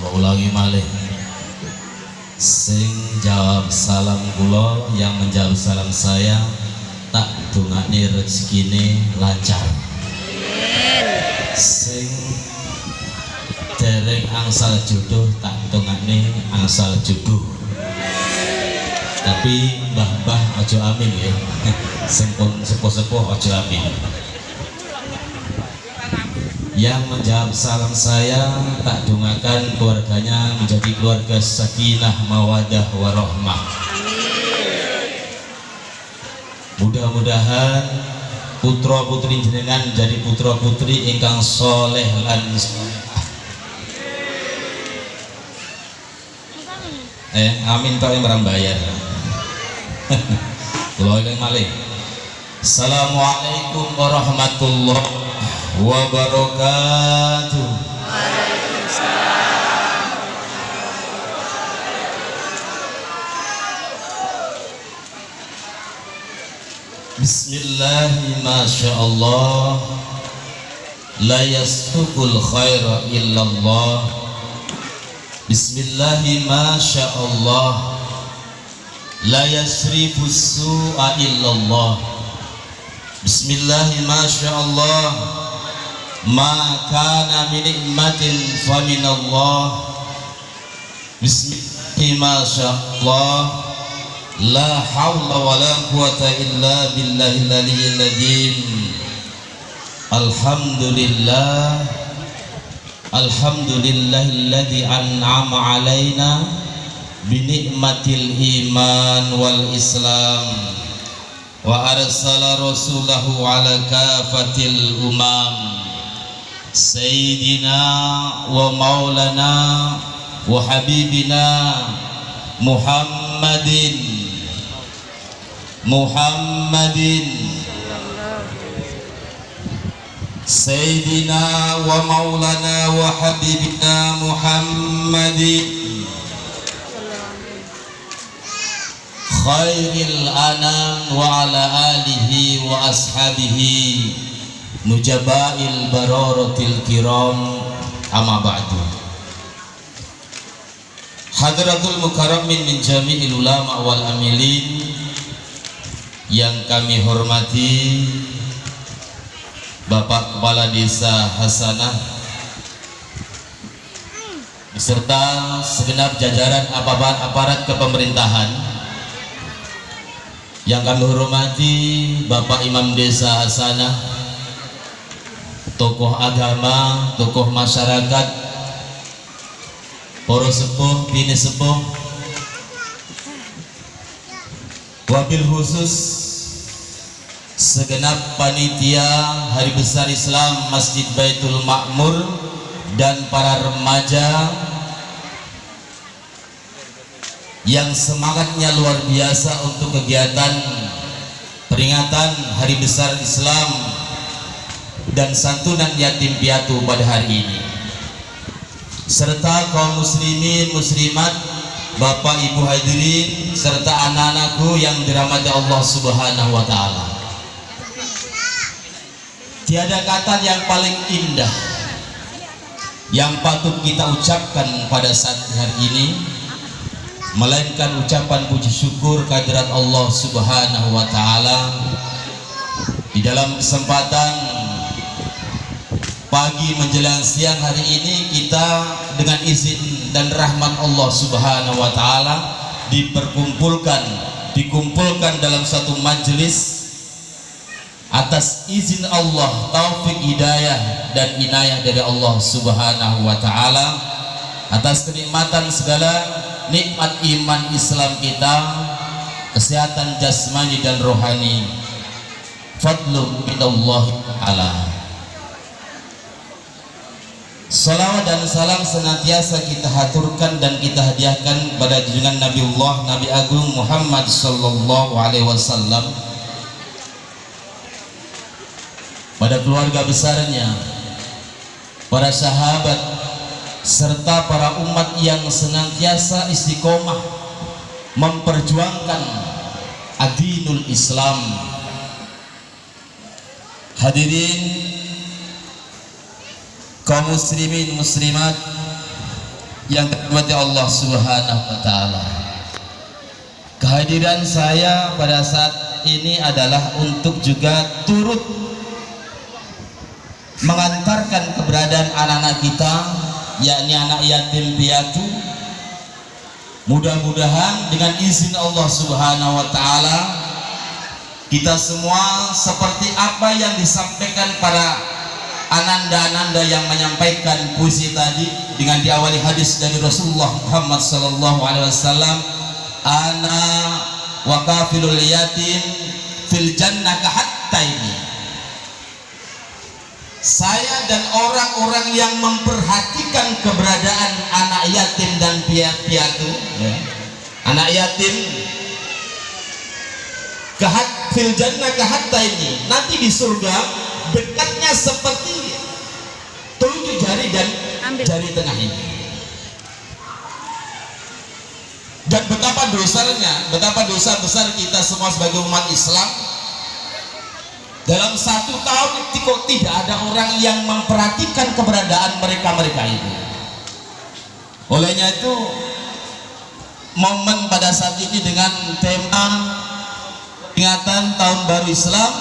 Kula ulangi malih. Sing jawab salam kula, yang menjawab salam saya, tak dongakne rezekine lancar. Sing dereng angsal jodoh, tak dongakne angsal jodoh. Tapi mbah-mbah ojo amin ya. Sing pun sepuh-sepuh ojo amin. Yang menjawab salam saya, tak dongakan keluarganya menjadi keluarga sakinah mawadah warahmah. Mudah-mudahan putra putri jenengan jadi putra putri ingkang soleh lan amin tok yang bayar. Kula eling malih. Assalamualaikum warahmatullahi wabarakatuh. Bismillahi masyaallah, la yastukul khaira illallah. Bismillahi masyaallah, la yasrifus su'a illallah. Bismillahi masyaallah, ma kana min nikmatin fa minallah. Bismillahi masyaallah, la haula wala quwata illa billahil aliyyil azim. Alhamdulillah, alhamdulillahilladzi an'ama alaina bi ni'matil iman wal islam wa arsala rasulahu ala kafatil umam sayyidina wa maulana wa habibina Muhammadin sayyidina wa maulana wa habibina Muhammadin khairil anam wa ala alihi wa ashabihi nujabail bararatil kiram, amma ba'du. Hadratul mukarramin min jami'il ulama wal amilin, yang kami hormati Bapak Kepala Desa Hasanah beserta segenap jajaran aparat kepemerintahan. Yang kami hormati Bapak Imam Desa Hasanah, tokoh agama, tokoh masyarakat, para sepuh, bini sepuh, wabil khusus segenap panitia Hari Besar Islam Masjid Baitul Ma'mur dan para remaja yang semangatnya luar biasa untuk kegiatan peringatan Hari Besar Islam dan santunan yatim piatu pada hari ini, serta kaum muslimin muslimat, bapak ibu hadirin, serta anak-anakku yang dirahmati Allah Subhanahu wa ta'ala. Tiada kata yang paling indah yang patut kita ucapkan pada saat hari ini melainkan ucapan puji syukur kehadirat Allah Subhanahu wa ta'ala. Di dalam kesempatan pagi menjelang siang hari ini, kita dengan izin dan rahmat Allah Subhanahu wa ta'ala dikumpulkan dalam satu majelis atas izin Allah, taufik hidayah dan inayah dari Allah Subhanahu wa ta'ala, atas kenikmatan segala nikmat iman Islam kita, kesehatan jasmani dan rohani, fadlu minallahi ta'ala. Salawat dan salam senantiasa kita haturkan dan kita hadiahkan pada junjungan Nabiullah Nabi Agung Muhammad sallallahu alaihi wasallam, pada keluarga besarnya, para sahabat, serta para umat yang senantiasa istiqomah memperjuangkan adinul Islam. Hadirin kaum muslimin muslimat yang dirahmati Allah Subhanahu wa taala. Kehadiran saya pada saat ini adalah untuk juga turut mengantarkan keberadaan anak-anak kita, yakni anak yatim piatu. Mudah-mudahan dengan izin Allah Subhanahu wa taala kita semua seperti apa yang disampaikan para ananda-ananda yang menyampaikan puisi tadi, dengan diawali hadis dari Rasulullah Muhammad sallallahu alaihi wasallam, ana wa kafilul yatim fil jannah kahattaini. Saya dan orang-orang yang memperhatikan keberadaan anak yatim dan piatu, anak yatim fil jannah kahattaini, nanti di surga dekatnya seperti telunjuk jari dan jari tengah ini. Dan betapa dosanya, betapa dosa besar kita semua sebagai umat Islam. Dalam 1 tahun kok tidak ada orang yang memperhatikan keberadaan mereka itu. Olehnya itu, momen pada saat ini dengan tema peringatan tahun baru Islam,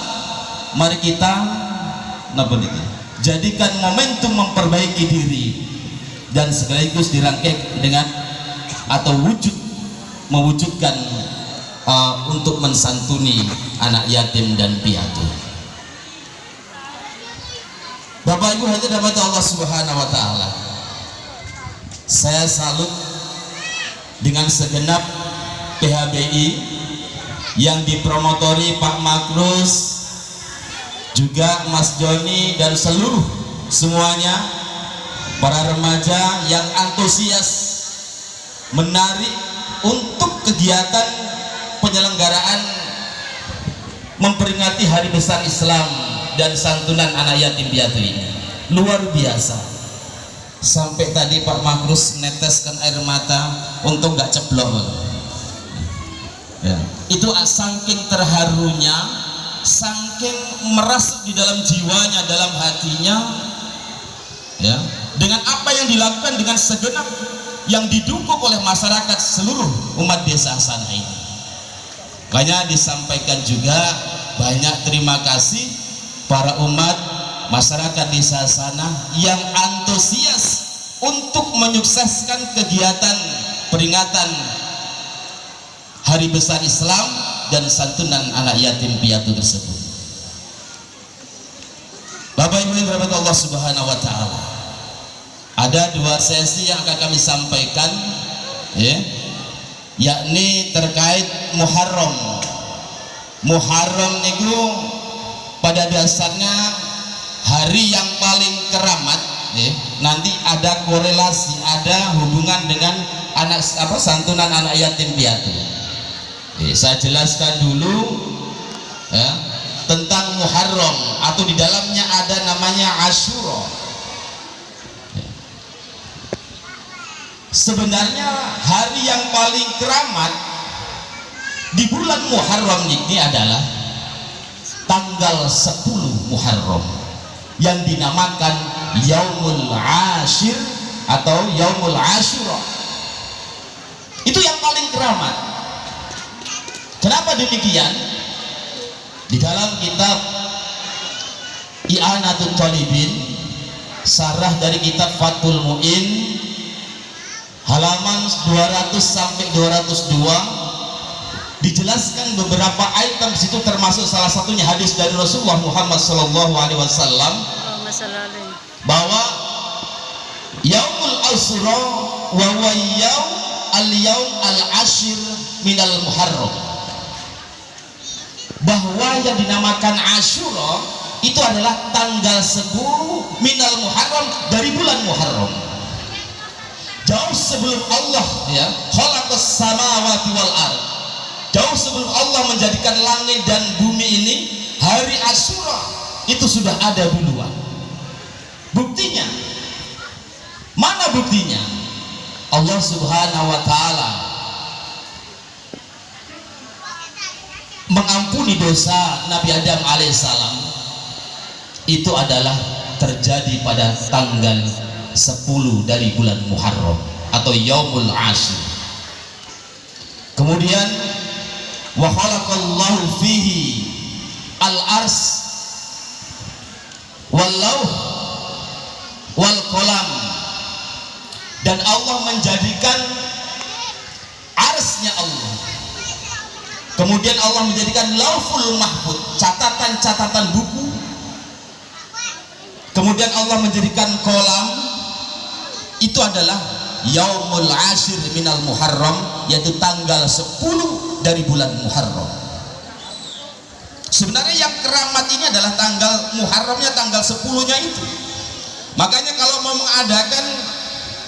mari kita jadikan momentum memperbaiki diri dan sekaligus dirangkai dengan atau mewujudkan untuk mensantuni anak yatim dan piatu. Bapak Ibu hadirin dirahmati Allah Subhanahu wa taala, saya salut dengan segenap PHBI yang dipromotori Pak Makrus, juga Mas Joni dan semuanya, para remaja yang antusias menarik untuk kegiatan penyelenggaraan memperingati Hari Besar Islam dan santunan anak yatim piatu ini. Luar biasa, sampai tadi Pak Makrus neteskan air mata untuk gak ceblok ya. Itu saking terharunya, saking merasuk di dalam jiwanya, dalam hatinya ya, dengan apa yang dilakukan dengan segenap yang didukung oleh masyarakat seluruh umat desa sana ini. Makanya disampaikan juga banyak terima kasih para umat masyarakat desa sana yang antusias untuk menyukseskan kegiatan peringatan Hari Besar Islam dan santunan anak yatim piatu tersebut. Bapak Ibu yang dirahmati Allah Subhanahu wa taala, ada 2 sesi yang akan kami sampaikan ya, yakni terkait Muharram. Muharram itu pada dasarnya hari yang paling keramat ya. Nanti ada korelasi, ada hubungan dengan santunan anak yatim piatu. Saya jelaskan dulu ya, tentang Muharram, atau di dalamnya ada namanya Asyura. Sebenarnya hari yang paling keramat di bulan Muharram ini adalah tanggal 10 Muharram yang dinamakan Yaumul Ashir atau Yaumul Asyura. Itu yang paling keramat. Kenapa demikian? Di dalam kitab I'anatul Talibin, sarah dari kitab Fathul Mu'in, halaman 200 sampai 202, dijelaskan beberapa item situ, termasuk salah satunya hadis dari Rasulullah Muhammad sallallahu alaihi wasallam bahwa Yaumul Asyura wa huwa al-yaum al-ashir minal Muharram, bahwa yang dinamakan Asyura itu adalah tanggal 10 minal Muharram dari bulan Muharram. Jauh sebelum Allah ya khalaqas samawati wal ard, jauh sebelum Allah menjadikan langit dan bumi ini, hari Asyura itu sudah ada duluan. Buktinya, mana buktinya? Allah Subhanahu wa taala mengampuni dosa Nabi Adam alaihissalam, itu adalah terjadi pada tanggal 10 dari bulan Muharram. atau yaumul ashir. Kemudian wa khalaqallahu fihi al-ars wal lauh wal qalam, dan Allah menjadikan arsnya Allah, kemudian Allah menjadikan lauhul mahfud, catatan-catatan buku, kemudian Allah menjadikan kolam. Itu adalah yaumul ashir minal muharram, yaitu tanggal 10 dari bulan Muharram. Sebenarnya yang keramat ini adalah tanggal Muharramnya, tanggal 10-nya itu. Makanya kalau mau mengadakan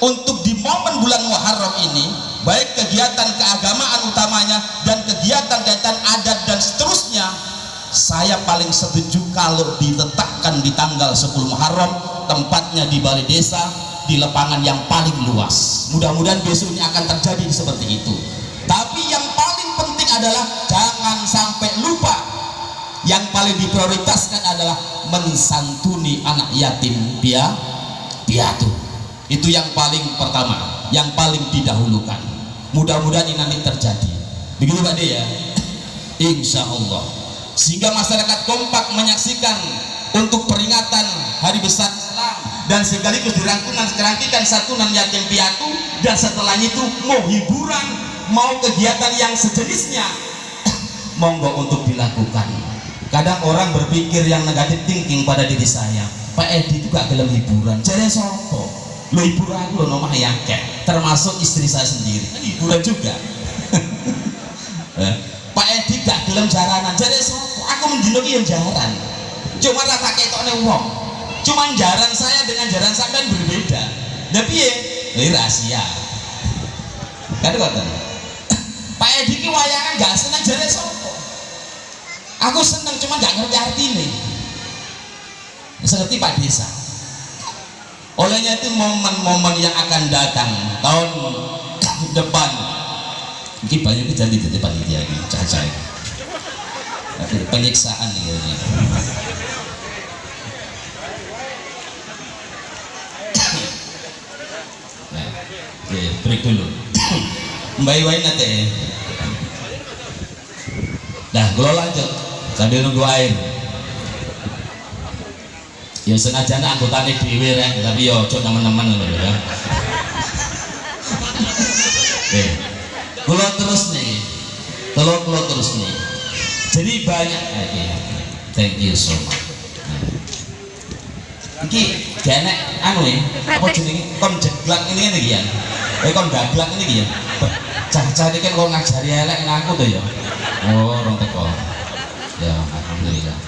untuk di momen bulan Muharram ini, baik kegiatan keagamaan utamanya dan kegiatan-kegiatan adat dan seterusnya, saya paling setuju kalau diletakkan di tanggal 10 Muharram, tempatnya di balai desa, di lapangan yang paling luas. Mudah-mudahan besok ini akan terjadi seperti itu. Tapi yang paling penting adalah jangan sampai lupa, yang paling diprioritaskan adalah mensantuni anak yatim piatu. Itu yang paling pertama, yang paling didahulukan. Mudah-mudahan ini nanti terjadi. Begitu Pak De ya? Insya Allah. Sehingga masyarakat kompak menyaksikan untuk peringatan Hari Besar Islam, dan sekaligus dirangkaikan santunan yatim piatu, dan setelahnya itu mau hiburan, mau kegiatan yang sejenisnya, monggo untuk dilakukan. Kadang orang berpikir yang negatif thinking pada diri saya, Pak Edi itu gak gelem hiburan, jadi sopo lo hiburan aku lo nomah yang termasuk istri saya sendiri kan hiburan juga. Pak Edi gak gelem jaranan, jadi sopo aku mendinoki yang jaran, cuma rasa ketoknya wong, cuma jaran saya dengan jaran sampean berbeda. Tapi ya ini rahasia kan kata Pak Edi ki wayangan gak seneng jare sopo, aku seneng cuma gak ngerti artinya, seperti Pak Desa. Olehnya itu momen-momen yang akan datang tahun depan ini banyak jadi di depan dia ini cahaya penyiksaan ini. Nah, oke, break dulu. Mbak Iwain nanti. Nah, gue lanjut sambil nunggu air. Ya sengaja anggotanya dhewe rek, tapi yo ojo teman-teman lho ya. Kulo terus nih. Jadi banyak lagi. Thank you so much. Iki genek anu ya, apa jenenge kon jeglak ini ngene iki ya. Kon gaglak ini iki ya. Cah-cah iki kan kon ngajari elek nang aku to ya. Oh, rong teko. Ya, alhamdulillah.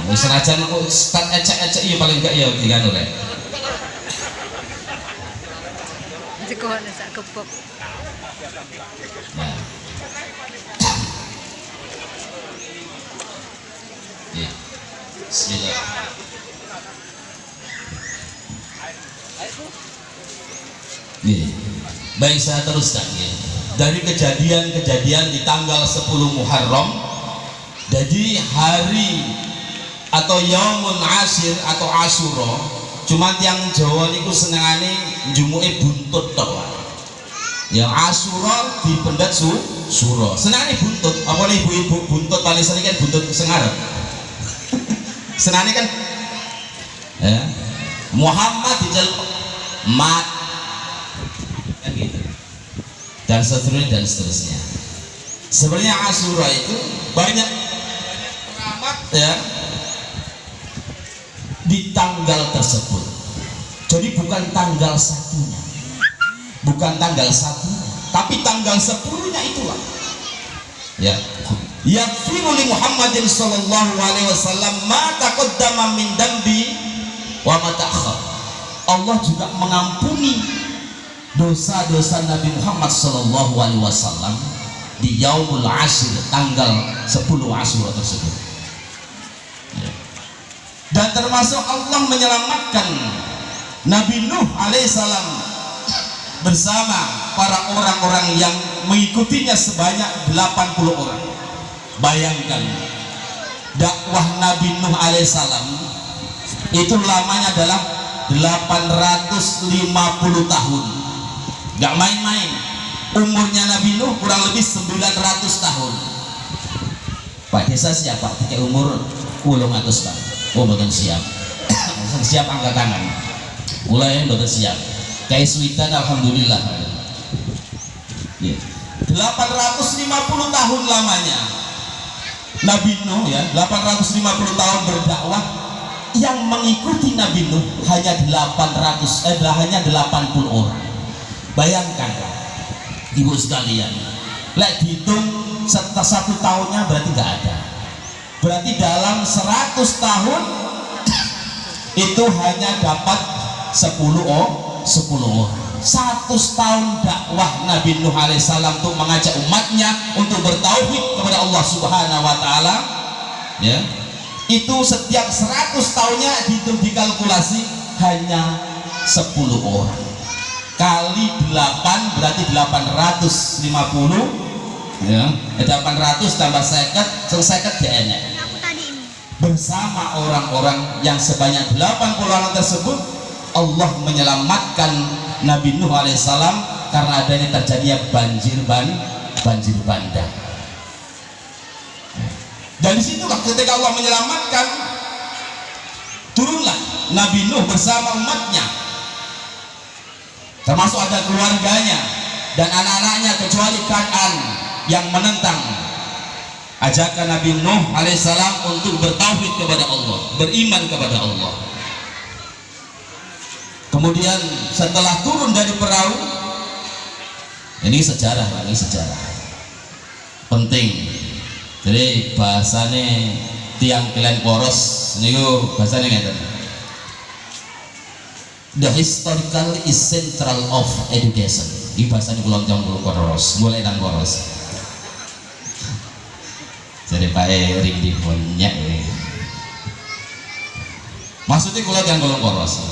Wis senajan aku start ecek-ecek ya paling enggak ya diganu rek. Jekohane sak kepok. Nah. Ya. Bismillah. Nih, baik saya teruskan ya. Dari kejadian-kejadian di tanggal 10 Muharram, jadi hari atau Yaumun Ashir atau Asyura, cuma tiang Jawa niku senengane njumuke buntut tok. Yang Asyura dipendet suro. Senengane buntut. Apa nih ibu-ibu buntut paling sering kan buntut sengar. Senengane kan ya. Muhammad diceluk mat kan gitu. Dan seterusnya. Sebenarnya Asyura itu banyak keramat ya di tanggal tersebut. Jadi bukan tanggal satunya, tapi tanggal 10-nya itulah. Ya. Yaghfiru li Muhammadin sallallahu alaihi wasallam ma taqaddama min dambi wa ma ta'akhkhar. Allah juga mengampuni dosa-dosa Nabi Muhammad sallallahu alaihi wasallam di Yaumul Ashir, tanggal 10 Asyura tersebut. Ya. Dan termasuk Allah menyelamatkan Nabi Nuh alaihissalam bersama para orang-orang yang mengikutinya sebanyak 80 orang. Bayangkan dakwah Nabi Nuh alaihissalam itu lamanya adalah 850 tahun. Gak main-main. Umurnya Nabi Nuh kurang lebih 900 tahun. Pak Desa siapa? Tiga umur 800 tahun. Oh, betul siap. Siap angkat tangan. Mulai betul siap. Kayak Switan alhamdulillah. 850 tahun lamanya Nabi Nuh ya, 850 tahun berdakwah. Yang mengikuti Nabi Nuh hanya 80 orang. Bayangkan ibu sekalian, lek dihitung satu tahunnya berarti nggak ada. Berarti dalam 100 tahun itu hanya dapat 10 orang. 100 tahun dakwah Nabi Nuh alaihissalam untuk mengajak umatnya untuk bertauhid kepada Allah Subhanahu wa taala, ya. Itu setiap 100 tahunnya dikalkulasi hanya 10 orang. Kali 8 berarti 850, ya. 800 tambah 50, 50 dia enak. Bersama orang-orang yang sebanyak 80 orang tersebut, Allah menyelamatkan Nabi Nuh alaihissalam karena adanya terjadinya banjir bandang. Dan disitulah ketika Allah menyelamatkan, turunlah Nabi Nuh bersama umatnya, termasuk ada keluarganya dan anak-anaknya, kecuali Kan'an yang menentang ajakan Nabi Nuh alaihissalam untuk bertauhid kepada Allah, beriman kepada Allah. Kemudian setelah turun dari perahu, ini sejarah penting. Jadi bahasanya tiang kalian poros ini bahasanya ngeten. The historical is central of education. Ini bahasanya kelontong poros, mulai dan poros. Jadi Pak Erik di punya ini. Maksudnya kalau yang golong poros.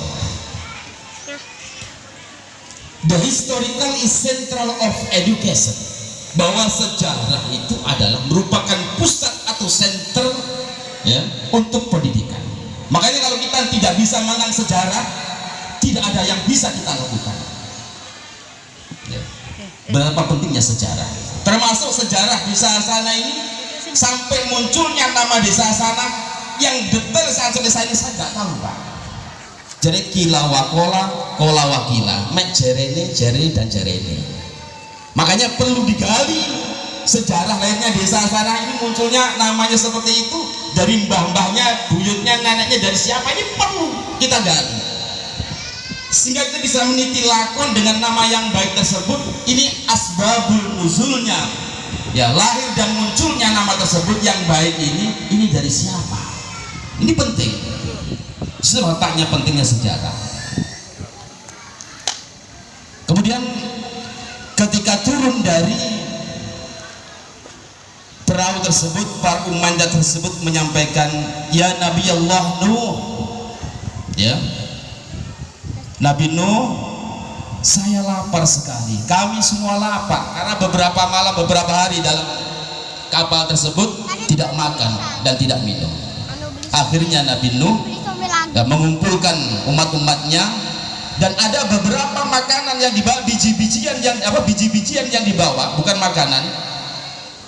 The historical is central of education, bahwa sejarah itu adalah merupakan pusat atau center, ya, untuk pendidikan. Makanya kalau kita tidak bisa mengenang sejarah, tidak ada yang bisa kita lakukan, ya. Berapa pentingnya sejarah, termasuk sejarah di sana ini sampai munculnya nama desa sana yang detail saat selesai ini saya nggak tahu, Pak. Jadi kila wakola, kola wakila, mek jerene, jere dan jerene. Makanya perlu digali sejarah lainnya desa sana ini munculnya namanya seperti itu, dari mbah-mbahnya, buyutnya, neneknya dari siapa, ini perlu kita gali. Sehingga kita bisa meniti lakon dengan nama yang baik tersebut. Ini asbabul nuzulnya, ya, lahir dan munculnya nama tersebut yang baik ini dari siapa? Ini penting. Letaknya pentingnya sejarah. Kemudian ketika turun dari perahu tersebut, para umatnya tersebut menyampaikan, ya Nabi Allah Nuh, ya Nabi Nuh, saya lapar sekali, kami semua lapar, karena beberapa malam, beberapa hari dalam kapal tersebut tidak makan dan tidak minum. Akhirnya Nabi Nuh mengumpulkan umat-umatnya, dan ada beberapa makanan yang dibawa, biji-bijian yang dibawa, bukan makanan,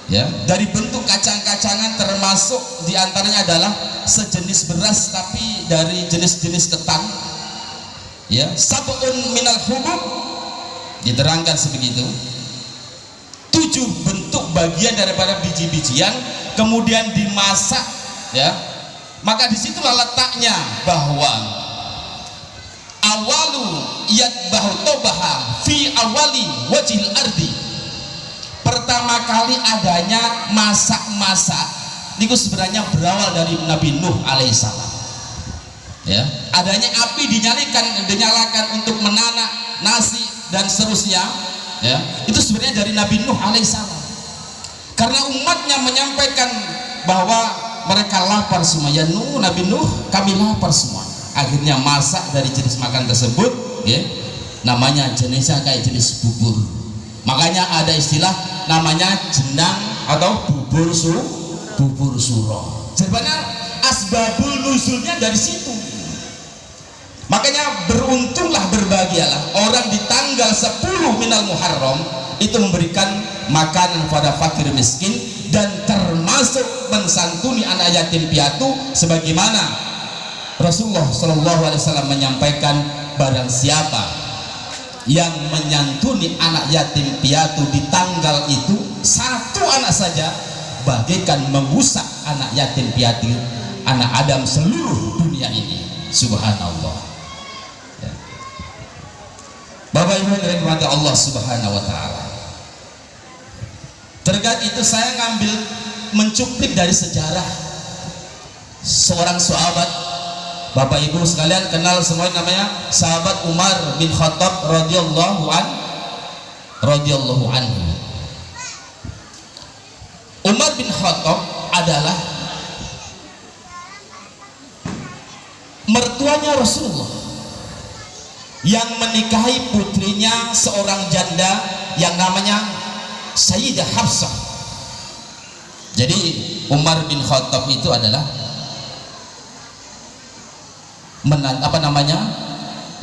ya, dari bentuk kacang-kacangan, termasuk diantaranya adalah sejenis beras tapi dari jenis-jenis ketan, ya, sab'un minal hubub, diterangkan sebegitu, 7 bentuk bagian daripada biji-bijian, kemudian dimasak, ya. Maka disitulah letaknya bahwa awalu yatbahu tobaha fi awali wajhil ardi. Pertama kali adanya masak-masak itu sebenarnya berawal dari Nabi Nuh alaihissalam, ya. Adanya api dinyalakan untuk menanak nasi dan seterusnya, ya, itu sebenarnya dari Nabi Nuh alaihissalam, karena umatnya menyampaikan bahwa mereka lapar semua, ya Nuh, Nabi Nuh, kami lapar semua. Akhirnya masak dari jenis makan tersebut, ya, namanya jenisnya kayak jenis bubur. Makanya ada istilah namanya jenang atau bubur suro. Sebenarnya asbabul nuzulnya dari situ. Maka Makanya beruntunglah, berbahagialah orang di tanggal 10 minal Muharram itu memberikan makanan pada fakir miskin dan termasuk mensantuni anak yatim piatu, sebagaimana Rasulullah SAW menyampaikan, barang siapa yang menyantuni anak yatim piatu di tanggal itu, satu anak saja bagaikan mengusap anak yatim piatu anak Adam seluruh dunia ini. Subhanallah. Ya. Bapak Ibu yang dirahmati Allah Subhanahu wa taala. Terkait itu saya mencuplik dari sejarah seorang sahabat. Bapak Ibu sekalian kenal semua namanya sahabat Umar bin Khattab radhiyallahu anhu. Umar bin Khattab adalah mertuanya Rasulullah yang menikahi putrinya seorang janda yang namanya Sayyidah Hafsah. Jadi Umar bin Khattab itu adalah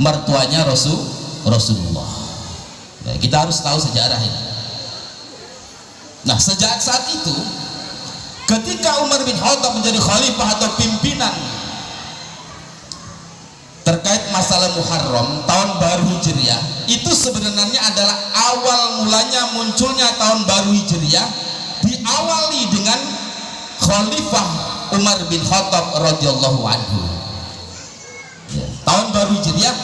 mertuanya Rasulullah. Nah, kita harus tahu sejarah ini. Nah, sejak saat itu ketika Umar bin Khattab menjadi khalifah atau pimpinan terkait masalah Muharram, tahun baru Hijriah, itu sebenarnya adalah awal mulanya munculnya tahun baru Hijriah, diawali dengan khalifah Umar bin Khattab radhiyallahu anhu. Ya, tahun baru Hijriah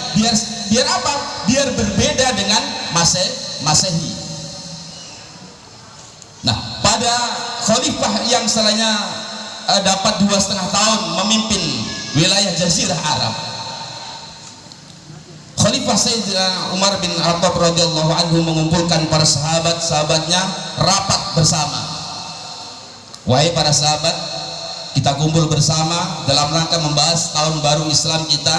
biar apa? Biar berbeda dengan Masehi. Nah, pada khalifah yang setelahnya dapat 2,5 tahun memimpin wilayah Jazirah Arab, Khalifah Sayyidina Umar bin Khattab radhiyallahu anhu mengumpulkan para sahabat-sahabatnya rapat bersama. Wahai para sahabat, kita kumpul bersama dalam rangka membahas tahun baru Islam kita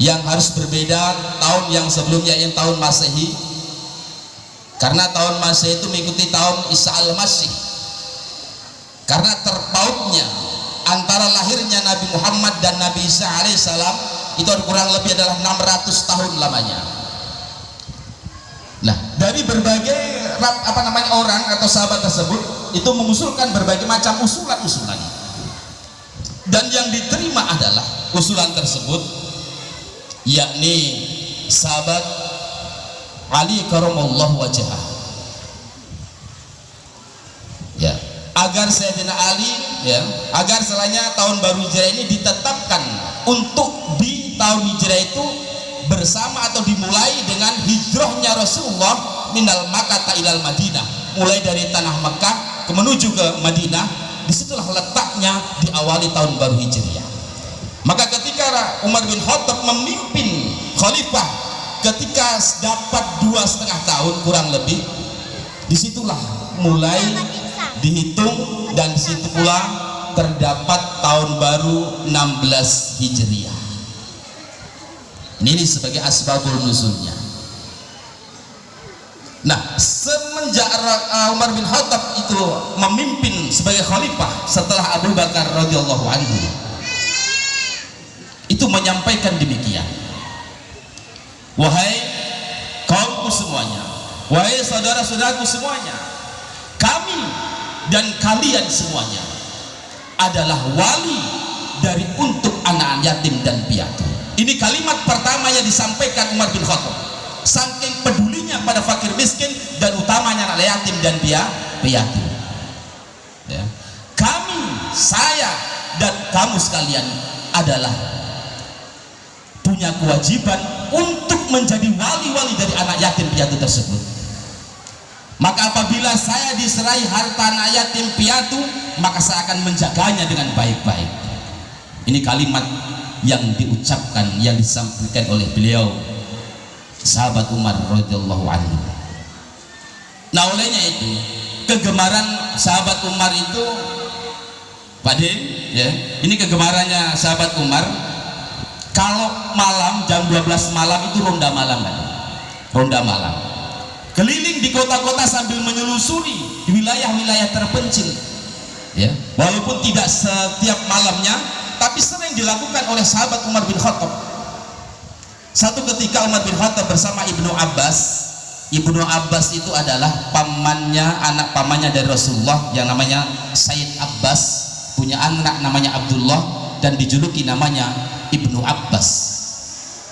yang harus berbeda tahun yang sebelumnya, yang tahun Masehi. Karena tahun Masehi itu mengikuti tahun Isa al-Masih. Karena terpautnya antara lahirnya Nabi Muhammad dan Nabi Isa alaihissalam itu kurang lebih adalah 600 tahun lamanya. Nah, dari berbagai orang atau sahabat tersebut itu mengusulkan berbagai macam usulan-usulan, dan yang diterima adalah usulan tersebut yakni sahabat Ali karamallahu wajhah, ya, agar Sayyidina Ali, ya, agar setelahnya tahun baru Hijrah ini ditetapkan untuk di tahun Hijrah itu bersama atau dimulai dengan hijrahnya Rasulullah minal Makkah ilal Madinah, mulai dari tanah Mekah menuju ke Madinah. Disitulah letaknya diawali tahun baru Hijriah. Maka ketika Umar bin Khattab memimpin khalifah, ketika dapat 2,5 tahun kurang lebih, disitulah mulai dihitung, dan disitu pula terdapat tahun baru 16 Hijriah. Ini sebagai asbabul nuzulnya. Nah, semenjak Umar bin Khattab itu memimpin sebagai khalifah setelah Abu Bakar radhiyallahu anhu, itu menyampaikan demikian: wahai kaumku semuanya, wahai saudara-saudaraku semuanya, kami dan kalian semuanya adalah wali dari untuk anak yatim dan piatu. Ini kalimat pertama yang disampaikan Umar bin Khattab, saking pedulinya pada fakir miskin dan utamanya anak yatim dan piatu. Ya. Kami, saya dan kamu sekalian adalah punya kewajiban untuk menjadi wali-wali dari anak yatim piatu tersebut. Maka apabila saya diserai harta anak yatim piatu, maka saya akan menjaganya dengan baik-baik. Ini kalimat yang diucapkan, yang disampaikan oleh beliau sahabat Umar radhiyallahu anhu. Nah, olehnya itu kegemaran sahabat Umar itu, Pak Den, ya, ini kegemarannya sahabat Umar. Kalau malam jam 12 malam itu ronda malam, Pak. Ronda malam. Keliling di kota-kota sambil menyelusuri di wilayah-wilayah terpencil. Ya, walaupun tidak setiap malamnya, tapi sering dilakukan oleh sahabat Umar bin Khattab. Satu ketika Umar bin Khattab bersama Ibnu Abbas. Ibnu Abbas itu adalah pamannya, anak pamannya dari Rasulullah yang namanya Sayyid Abbas, punya anak namanya Abdullah dan dijuluki namanya Ibnu Abbas.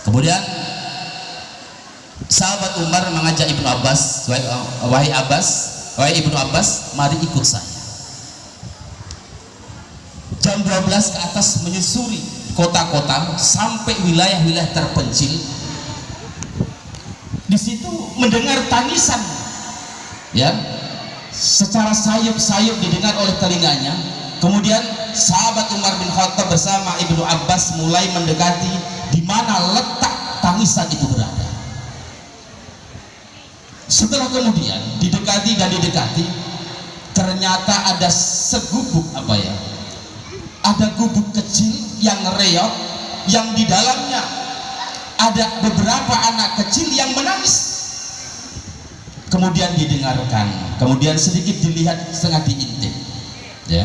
Kemudian sahabat Umar mengajak Ibnu Abbas, wahai Ibnu Abbas, mari ikut saya. Jam 12 ke atas menyusuri kota-kota sampai wilayah-wilayah terpencil. Di situ mendengar tangisan, ya, secara sayup-sayup didengar oleh telinganya. Kemudian sahabat Umar bin Khattab bersama Ibnu Abbas mulai mendekati di mana letak tangisan itu berada. Setelah kemudian didekati dan didekati, ternyata ada segubuk ada gubuk kecil yang reot, yang di dalamnya ada beberapa anak kecil yang menangis. Kemudian didengarkan, kemudian sedikit dilihat, setengah diintip, ya.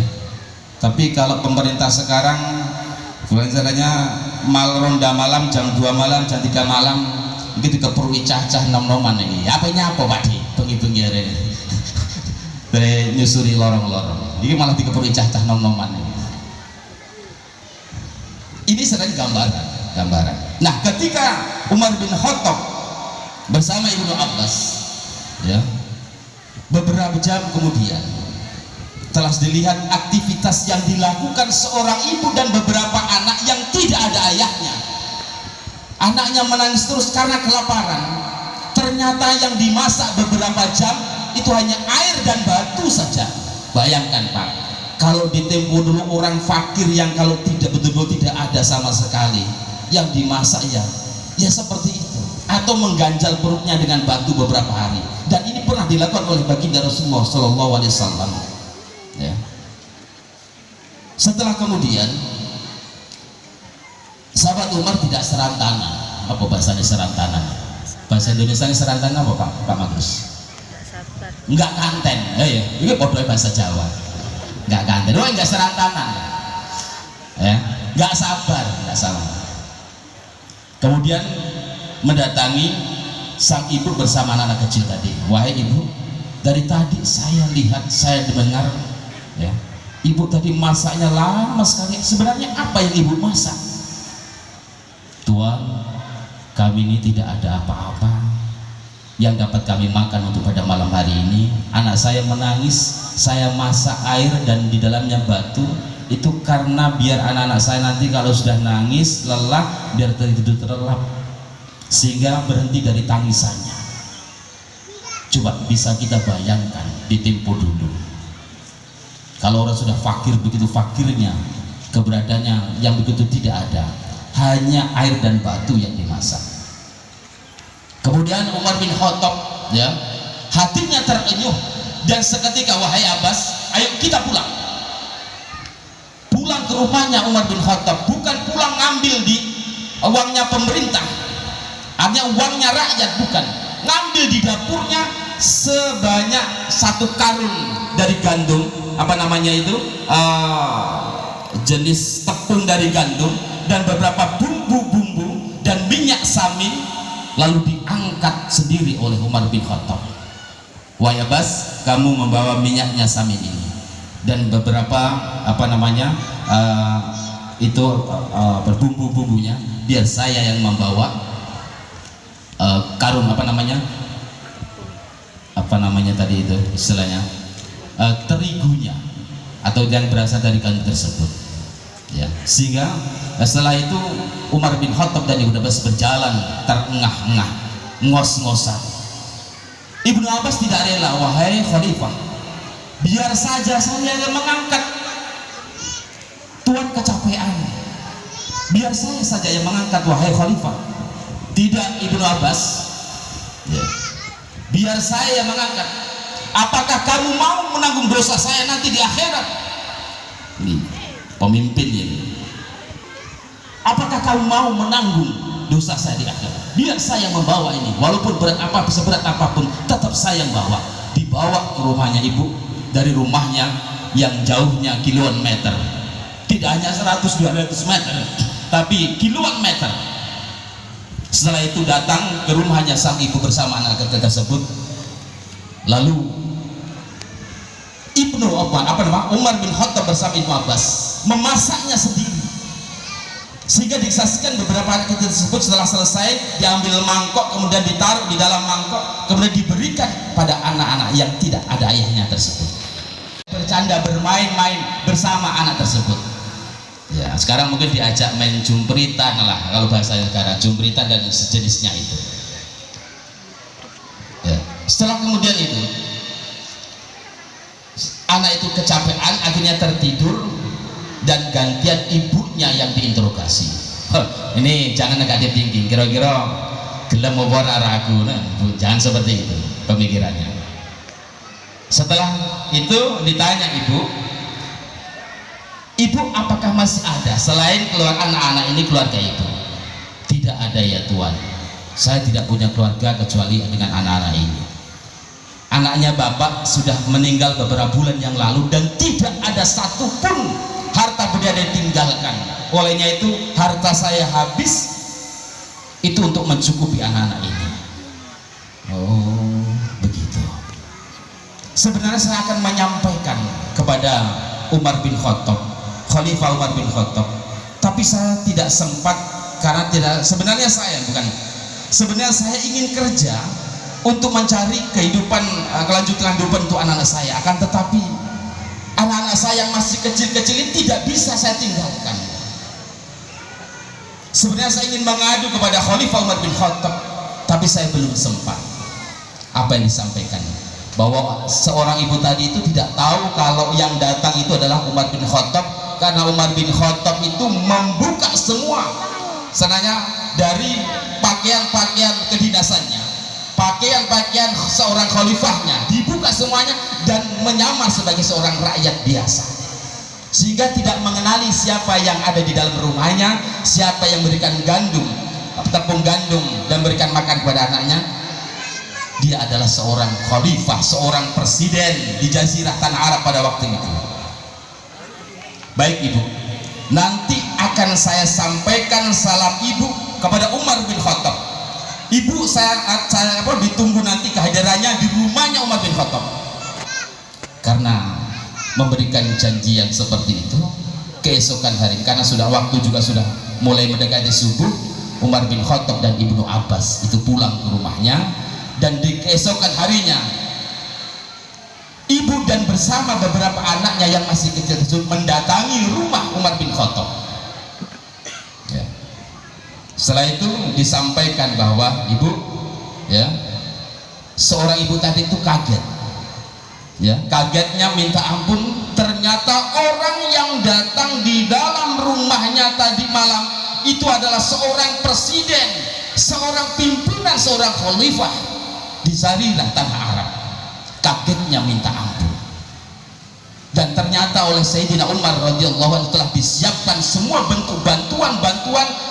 Tapi kalau pemerintah sekarang misalnya ronda malam jam 2 malam, jam 3 malam begitu keperui cah-cah nom-noman ini. Apa Pak di bengi-bengi dari nyusuri lorong-lorong. Ini malah dikeperui cah-cah nom-noman ini. Ini sedang gambaran. Nah, ketika Umar bin Khattab bersama Ibnu Abbas, ya, beberapa jam kemudian telah dilihat aktivitas yang dilakukan seorang ibu dan beberapa anak yang tidak ada ayahnya. Anaknya menangis terus karena kelaparan. Ternyata yang dimasak beberapa jam itu hanya air dan batu saja. Bayangkan Pak, kalau di tempo dulu orang fakir yang kalau tidak betul-betul tidak ada sama sekali, yang dimasak ya seperti itu, atau mengganjal perutnya dengan batu beberapa hari. Dan ini pernah dilakukan oleh baginda Rasulullah SAW, ya. Setelah kemudian sahabat Umar tidak serantanan. Apa bahasanya serantanan? Bahasa Indonesia ini serantanan apa Pak Magus? Enggak kanten. Ini bodoh bahasa Jawa. Enggak kanten. Enggak serantanan. Ya, enggak sabar. Kemudian mendatangi sang ibu bersama anak kecil tadi. Wahai ibu, dari tadi saya lihat, saya dengar, ya, ibu tadi masaknya lama sekali. Sebenarnya apa yang ibu masak? Tuan, kami ini tidak ada apa-apa yang dapat kami makan untuk pada malam hari ini. Anak saya menangis, saya masak air dan di dalamnya batu. Itu karena biar anak-anak saya nanti kalau sudah nangis, lelah, biar tidur terlelap, sehingga berhenti dari tangisannya. Coba bisa kita bayangkan di tempo dulu, kalau orang sudah fakir, begitu fakirnya, keberadaannya yang begitu tidak ada, hanya air dan batu yang dimasak. Kemudian Umar bin Khattab, ya, hatinya terenyuh dan seketika, wahai Abbas, ayo kita pulang. Pulang ke rumahnya Umar bin Khattab, bukan pulang ngambil di uangnya pemerintah, artinya uangnya rakyat, bukan, ngambil di dapurnya sebanyak 1 karung dari gandum, jenis tepung dari gandum, dan beberapa bumbu-bumbu dan minyak samin, lalu diangkat sendiri oleh Umar bin Khattab. Wahai Abbas, kamu membawa minyaknya samin ini dan beberapa berbumbu-bumbunya, biar saya yang membawa karung tadi itu istilahnya terigunya atau yang berasal dari gandum tersebut, ya. Sehingga setelah itu Umar bin Khattab dan Ibnu Abbas berjalan terengah-engah, ngos-ngosan. Ibnu Abbas tidak rela, wahai khalifah, biar saja saya yang mengangkat, Tuan kecapean, biar saya saja yang mengangkat, wahai khalifah. Tidak Ibnu Abbas, ya, biar saya yang mengangkat. Apakah kamu mau menanggung dosa saya nanti di akhirat? Ini pemimpin ini. Apakah kamu mau menanggung dosa saya di akhirat? Biar saya membawa ini, walaupun seberat apapun, tetap saya yang bawa. Dibawa ke rumahnya ibu, dari rumahnya yang jauhnya kiloan meter, tidak hanya 100-200 meter, tapi kiloan meter. Setelah itu datang ke rumahnya sang ibu bersama anak tersebut. Lalu Umar bin Khattab bersama Ibnu Abbas memasaknya sendiri, sehingga disaksikan beberapa anak kecil tersebut setelah selesai diambil mangkok, kemudian ditaruh di dalam mangkok, kemudian diberikan pada anak-anak yang tidak ada ayahnya tersebut, bercanda bermain-main bersama anak tersebut. Ya, sekarang mungkin diajak main jumpritan lah, kalau bahasa sekarang jumpritan dan sejenisnya itu. Ya. Setelah kemudian itu anak itu kecapean, akhirnya tertidur dan gantian ibunya yang diinterogasi. Ini jangan negatif thinking, kira-kira gelem apa ora ragu, jangan seperti itu pemikirannya. Setelah itu ditanya ibu apakah masih ada selain keluar anak-anak ini keluarga ibu? Tidak ada ya Tuan, saya tidak punya keluarga kecuali dengan anak-anak ini. Anaknya bapak sudah meninggal beberapa bulan yang lalu dan tidak ada satupun harta benda yang ditinggalkan. Olehnya itu harta saya habis itu untuk mencukupi anak-anak ini. Oh begitu. Sebenarnya saya akan menyampaikan kepada Umar bin Khattab, Khalifah Umar bin Khattab, tapi saya tidak sempat karena sebenarnya saya ingin kerja untuk mencari kelanjutan kehidupan untuk anak-anak saya, akan tetapi anak-anak saya yang masih kecil-kecil ini tidak bisa saya tinggalkan. Sebenarnya saya ingin mengadu kepada Khalifah Umar bin Khattab, tapi saya belum sempat. Apa yang disampaikan bahwa seorang ibu tadi itu tidak tahu kalau yang datang itu adalah Umar bin Khattab, karena Umar bin Khattab itu membuka semua senanya dari pakaian-pakaian kedinasannya, pakaian-pakaian seorang khalifahnya dibuka semuanya dan menyamar sebagai seorang rakyat biasa, sehingga tidak mengenali siapa yang ada di dalam rumahnya, siapa yang memberikan tepung gandum dan berikan makan kepada anaknya. Dia adalah seorang khalifah, seorang presiden di jazirah tanah Arab pada waktu itu. Baik ibu, nanti akan saya sampaikan salam ibu kepada Umar bin Khattab. Ibu saya ditunggu nanti kehadirannya di rumahnya Umar bin Khattab. Karena memberikan janji yang seperti itu, keesokan hari, karena waktu juga sudah mulai mendekati subuh, Umar bin Khattab dan Ibnu Abbas itu pulang ke rumahnya, dan di keesokan harinya ibu dan bersama beberapa anaknya yang masih kecil tersebut mendatangi rumah Umar bin Khattab. Ya. Setelah itu disampaikan bahwa ibu, ya, seorang ibu tadi itu kaget, ya, kagetnya minta ampun. Ternyata orang yang datang di dalam rumahnya tadi malam itu adalah seorang presiden, seorang pimpinan, seorang khalifah di Jazirah tanah Arab. Kagetnya minta ampun. Dan ternyata oleh Sayyidina Umar radhiyallahu anhu telah disiapkan semua bentuk bantuan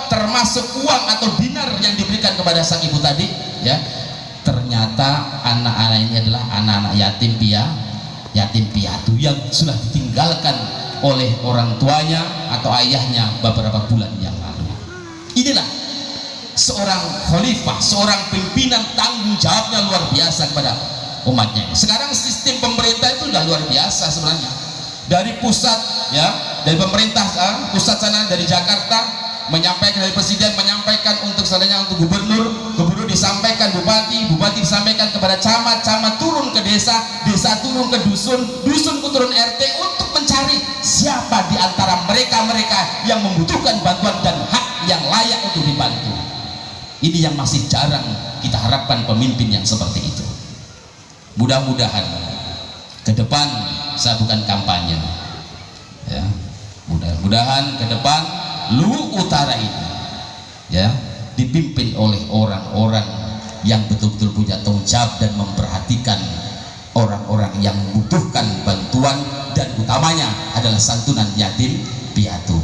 termasuk uang atau dinar yang diberikan kepada sang ibu tadi, ya. Ternyata anak-anak ini adalah anak-anak yatim piatu yang sudah ditinggalkan oleh orang tuanya atau ayahnya beberapa bulan yang lalu. Inilah seorang khalifah, seorang pimpinan, tanggung jawabnya luar biasa kepada umatnya. Sekarang sistem pemerintah itu sudah luar biasa sebenarnya. Dari pusat, ya, dari pemerintah pusat sana, dari Jakarta menyampaikan, dari presiden menyampaikan untuk saudaranya, untuk gubernur disampaikan, bupati disampaikan kepada camat turun ke desa turun ke dusun turun RT untuk mencari siapa di antara mereka yang membutuhkan bantuan dan hak yang layak untuk dibantu. Ini yang masih jarang kita harapkan pemimpin yang seperti itu. Mudah-mudahan ke depan, saya bukan kampanye, ya, mudah-mudahan ke depan Luwu Utara ini, ya, dipimpin oleh orang-orang yang betul-betul punya tanggung jawab dan memperhatikan orang-orang yang membutuhkan bantuan, dan utamanya adalah santunan yatim piatu.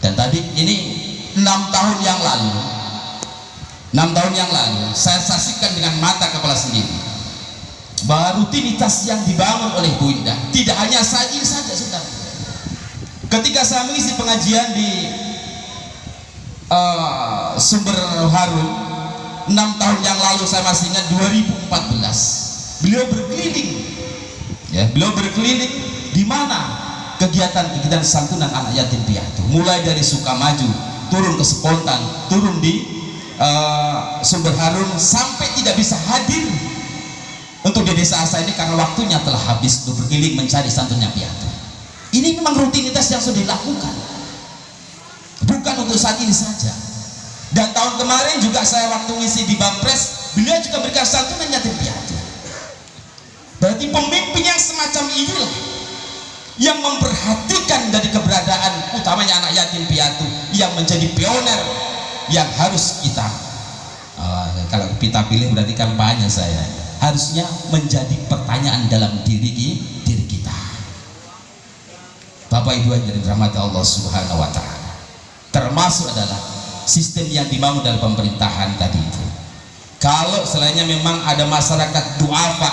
Dan tadi ini 6 tahun yang lalu saya saksikan dengan mata kepala sendiri bahwa rutinitas yang dibangun oleh Bu Indah tidak hanya saat ini saja, saudara. Ketika saya mengisi pengajian di Sumber Harun 6 tahun yang lalu, saya masih ingat 2014, beliau berkeliling, ya, beliau berkeliling di mana kegiatan-kegiatan santunan anak yatim piatu, mulai dari Sukamaju turun ke Spontan, turun di Sumber Harun, sampai tidak bisa hadir untuk di desa Asa ini karena waktunya telah habis untuk berkeliling mencari santunan piatu. Ini memang rutinitas yang sudah dilakukan, bukan untuk saat ini saja. Dan tahun kemarin juga saya waktu ngisi di Bampres, beliau juga berikan santunan yatim piatu. Berarti pemimpin yang semacam inilah yang memperhatikan dari keberadaan utamanya anak yatim piatu, yang menjadi pioner yang harus kita kalau kita pilih berarti kampanye saya, harusnya menjadi pertanyaan dalam diri kita. Bapak Ibu yang dirahmati Allah Subhanahu wa taala, termasuk adalah sistem yang dibangun dalam pemerintahan tadi itu. Kalau selainnya memang ada masyarakat duafa,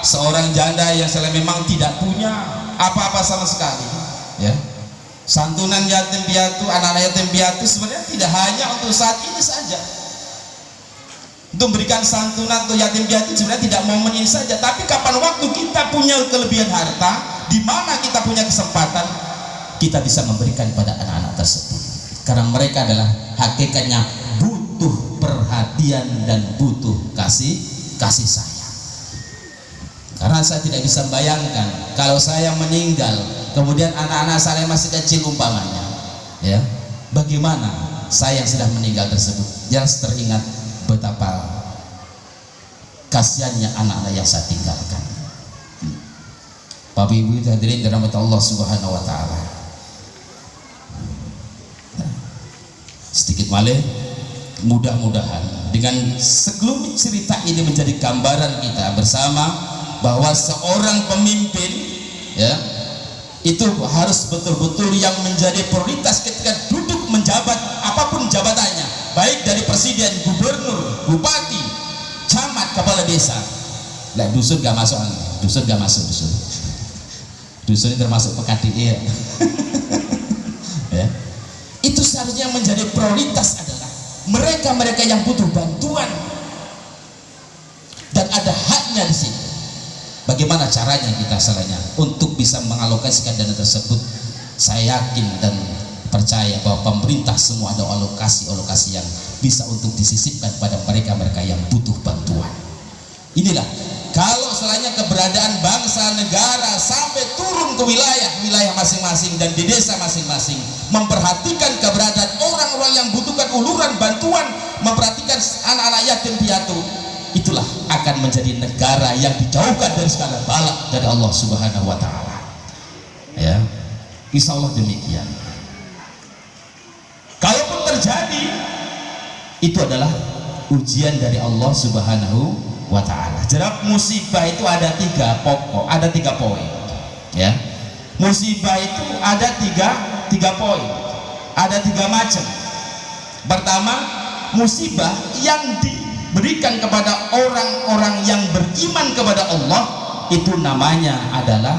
seorang janda yang selain memang tidak punya apa-apa sama sekali, ya, santunan yatim piatu, anak yatim piatu sebenarnya tidak hanya untuk saat ini saja. Untuk memberikan santunan untuk yatim piatu sebenarnya tidak momen ini saja, tapi kapan waktu kita punya kelebihan harta, di mana kita punya kesempatan, kita bisa memberikan pada anak-anak tersebut, karena mereka adalah hakikatnya butuh perhatian dan butuh kasih sayang. Karena saya tidak bisa bayangkan kalau saya meninggal kemudian anak-anak saya masih kecil umpamanya, ya, bagaimana saya yang sudah meninggal tersebut yang teringat betapa kasihannya anak-anak yang saya tinggalkan. Bapak Ibu hadirin dirahmati Allah Subhanahu wa taala, sedikit malih mudah-mudahan dengan segelumit cerita ini menjadi gambaran kita bersama bahwa seorang pemimpin, ya, itu harus betul-betul yang menjadi prioritas ketika duduk menjabat apapun jabatannya, baik dari presiden, gubernur, bupati, camat, kepala desa. Lah dusun gak masuk, dusun ini termasuk PKDI, ya. Ya. Itu seharusnya menjadi prioritas adalah mereka-mereka yang butuh bantuan dan ada haknya di sini. Bagaimana caranya kita salahnya untuk bisa mengalokasikan dana tersebut? Saya yakin dan percaya bahwa pemerintah semua ada alokasi yang bisa untuk disisipkan pada mereka-mereka yang butuh bantuan. Inilah kalau selainnya keberadaan bangsa negara sampai turun ke wilayah masing-masing dan di desa masing-masing, memperhatikan keberadaan orang-orang yang butuhkan uluran bantuan, memperhatikan anak-anak yatim piatu, itulah akan menjadi negara yang dijauhkan dari segala bala dari Allah Subhanahu wa taala. Ya, insya Allah demikian. Kalaupun terjadi, itu adalah ujian dari Allah Subhanahu wa taala. Jadi musibah itu ada 3 pokok, ada 3 poin. Ya. Musibah itu ada 3 poin. Ada 3 macam. Pertama, musibah yang diberikan kepada orang-orang yang beriman kepada Allah, itu namanya adalah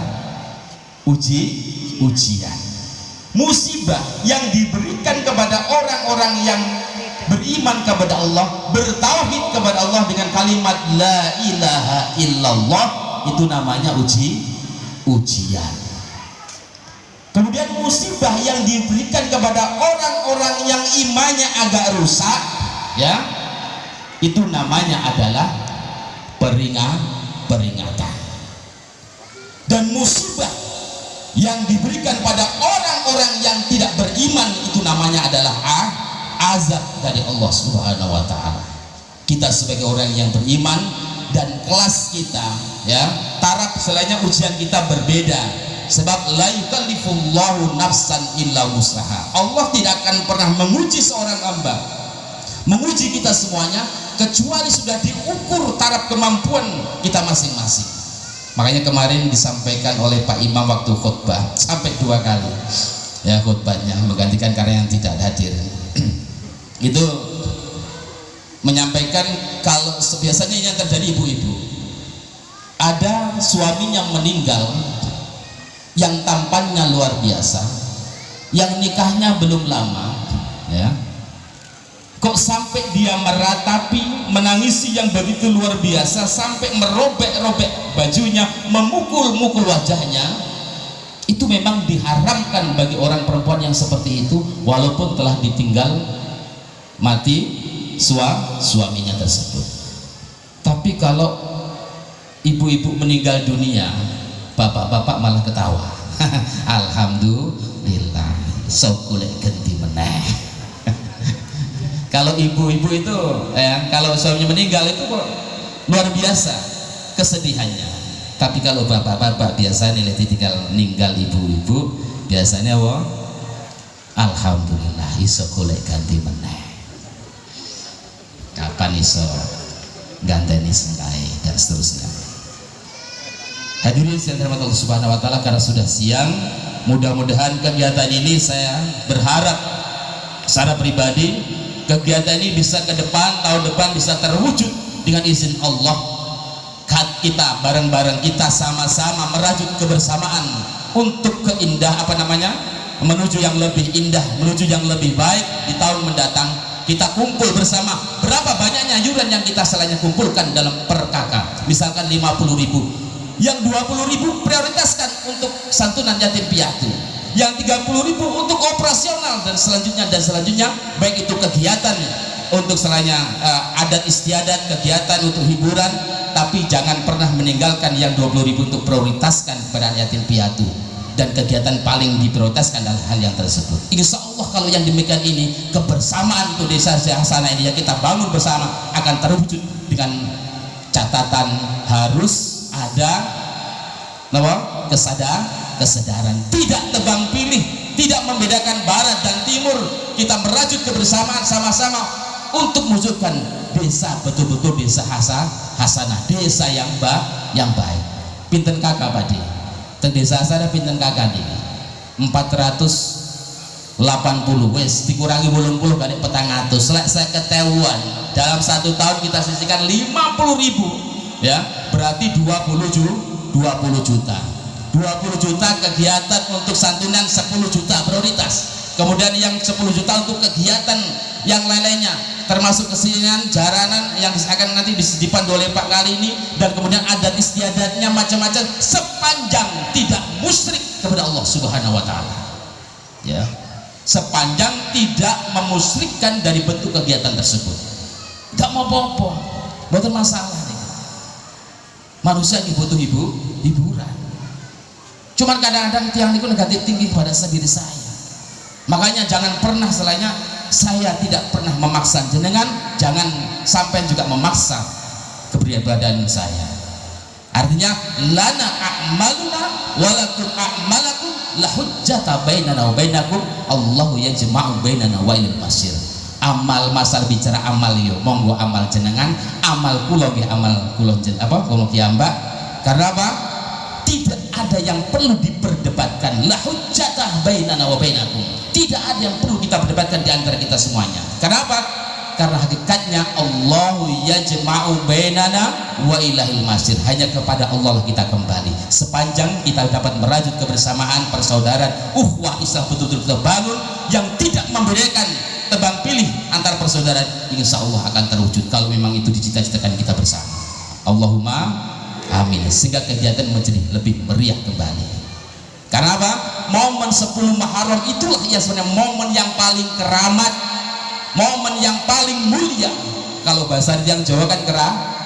ujian. Musibah yang diberikan kepada orang-orang yang beriman kepada Allah, bertauhid kepada Allah dengan kalimat la ilaha illallah, itu namanya ujian. Kemudian musibah yang diberikan kepada orang-orang yang imannya agak rusak, ya, itu namanya adalah peringatan. Dan musibah yang diberikan pada orang-orang yang tidak beriman, itu namanya adalah azab dari Allah Subhanahu wa taala. Kita sebagai orang yang beriman dan kelas kita, ya, taraf selainnya ujian kita berbeda. Sebab la yukallifullahu nafsan illa wus'aha. Allah tidak akan pernah menguji seorang hamba, menguji kita semuanya, kecuali sudah diukur taraf kemampuan kita masing-masing. Makanya kemarin disampaikan oleh Pak Imam waktu khutbah sampai 2 kali, ya, khutbahnya menggantikan karena yang tidak hadir. Itu menyampaikan kalau biasanya yang terjadi ibu-ibu, ada suaminya meninggal yang tampannya luar biasa, yang nikahnya belum lama, ya, Kok sampai dia meratapi, menangisi yang begitu luar biasa, sampai merobek-robek bajunya, memukul-mukul wajahnya. Itu memang diharamkan bagi orang perempuan yang seperti itu, walaupun telah ditinggal mati suaminya tersebut. Tapi kalau ibu-ibu meninggal dunia, bapak-bapak malah ketawa. Alhamdulillah, sokule ganti meneh. Kalau ibu-ibu itu kalau suaminya meninggal itu kok luar biasa kesedihannya. Tapi kalau bapak-bapak biasanya ditinggal ninggal ibu-ibu, biasanya alhamdulillah iso golek ganti meneh. Kapan iso ganteni sengkai dan seterusnya. Hadirin yang dirahmati Allah Subhanahu wa taala, karena sudah siang, mudah-mudahan kegiatan ini saya berharap secara pribadi kegiatan ini bisa ke depan, tahun depan bisa terwujud dengan izin Allah. Kita bareng-bareng, kita sama-sama merajut kebersamaan untuk menuju yang lebih indah, menuju yang lebih baik di tahun mendatang. Kita kumpul bersama. Berapa banyaknya iuran yang kita selainnya kumpulkan dalam per kakak, misalkan 50.000, yang 20.000 prioritaskan untuk santunan yatim piatu, yang 30.000 untuk operasional dan selanjutnya, baik itu kegiatan untuk selainnya adat istiadat, kegiatan untuk hiburan. Tapi jangan pernah meninggalkan yang 20.000 untuk prioritaskan kepada yatim piatu, dan kegiatan paling diprioritaskan adalah hal yang tersebut. Insya Allah kalau yang demikian ini, kebersamaan untuk desa Hasanah ini yang kita bangun bersama akan terwujud, dengan catatan harus ada kesadaran, tidak tebang pilih, tidak membedakan barat dan timur. Kita merajut kebersamaan sama-sama untuk mewujudkan desa betul-betul desa hasanah, desa yang baik. Pinten kakak padi teng desa Hasanah, pinten kakak ini 480 wes dikurangi 80 kali 400, saya ketahuan dalam 1 tahun kita sisihkan 50.000, ya berarti 20 juta. 20 juta kegiatan untuk santunan, 10 juta prioritas. Kemudian yang 10 juta untuk kegiatan yang lain-lainnya, termasuk kesenian, jaranan yang akan nanti dipandu oleh Pak kali ini, dan kemudian adat istiadatnya macam-macam, sepanjang tidak musyrik kepada Allah Subhanahu wa taala. Ya. Sepanjang tidak memusyrikkan dari bentuk kegiatan tersebut. Tidak mau apa-apa, bukan masalah nih. Manusia butuh hiburan. Cuman kadang-kadang tiang itu negatif tinggi kepada diri saya. Makanya jangan pernah, selainnya saya tidak pernah memaksa jenengan, jangan sampai juga memaksa kepribadian saya. Artinya lana a'maluna walakum a'malakum la hujjata bainana wa bainakum Allahu yajma'u bainana wa ilal masir. Amal, masal bicara amal yo, monggo amal jenengan, amal kula nggih amal kula kula kiambak. Karena apa? Tidak ada yang perlu diperdebatkan. La hujjatah bainana wa bainakum. Tidak ada yang perlu kita perdebatkan di antara kita semuanya. Kenapa? Karena hakikatnya Allahu yajma'u bainana wa ilahil masir. Hanya kepada Allah kita kembali. Sepanjang kita dapat merajut kebersamaan, persaudaraan, uhwah Islam betul-betul kita bangun, yang tidak membedakan tebang pilih antar persaudaraan, insya Allah akan terwujud kalau memang itu dicita-citakan kita bersama. Allahumma amin. Sehingga kegiatan menjadi lebih meriah kembali. Karena apa? Momen 10 Muharram itulah yang sebenarnya momen yang paling keramat, momen yang paling mulia. Kalau bahasa yang Jawa kan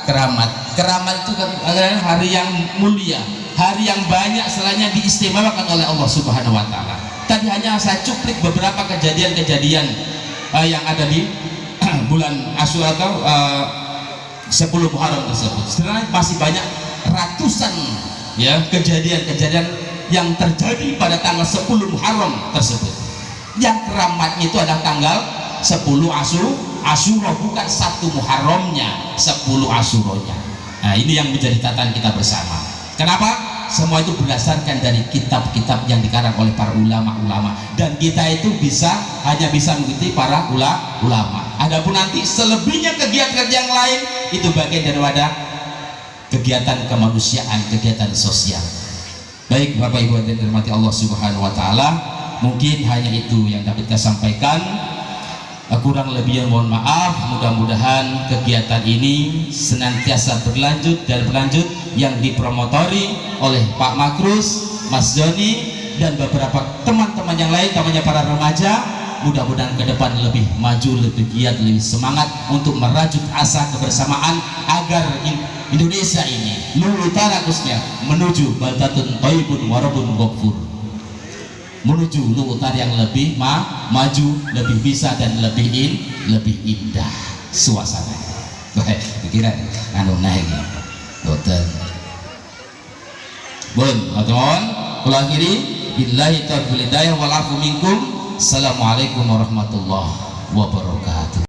keramat. Keramat itu adalah hari yang mulia, hari yang banyak selainnya diistimewakan oleh Allah Subhanahu wa taala. Tadi hanya saya cuplik beberapa kejadian-kejadian yang ada di bulan Asyura atau 10 Muharram tersebut. Sebenarnya masih banyak ratusan ya kejadian-kejadian yang terjadi pada tanggal 10 Muharram tersebut. Yang keramatnya itu adalah tanggal 10 Asyura, bukan 1 Muharramnya, 10 Asyuranya. Nah, ini yang menjadi catatan kita bersama. Kenapa? Semua itu berdasarkan dari kitab-kitab yang dikarang oleh para ulama-ulama, dan kita itu hanya bisa mengikuti para ulama. Adapun nanti selebihnya kegiatan yang lain itu bagian daripada kegiatan kemanusiaan, kegiatan sosial. Baik Bapak Ibu yang dirahmati Allah Subhanahu wa taala, mungkin hanya itu yang dapat saya sampaikan. Kurang lebihnya mohon maaf. Mudah-mudahan kegiatan ini senantiasa berlanjut dan berlanjut, yang dipromotori oleh Pak Makrus, Mas Joni, dan beberapa teman-teman yang lain, namanya para remaja. Mudah-mudahan ke depan lebih maju, lebih giat, lebih semangat untuk merajut asa kebersamaan agar Indonesia ini, Luwu Utara khususnya, menuju baldatun thayyibun wa rabbun ghafur, menuju Luwu Utara yang lebih maju, lebih bisa, dan lebih indah suasana. Kira anu naik dokter bun atau kula akhiri billahi taufiq hidayah wal afu minkum. Assalamualaikum warahmatullahi wabarakatuh.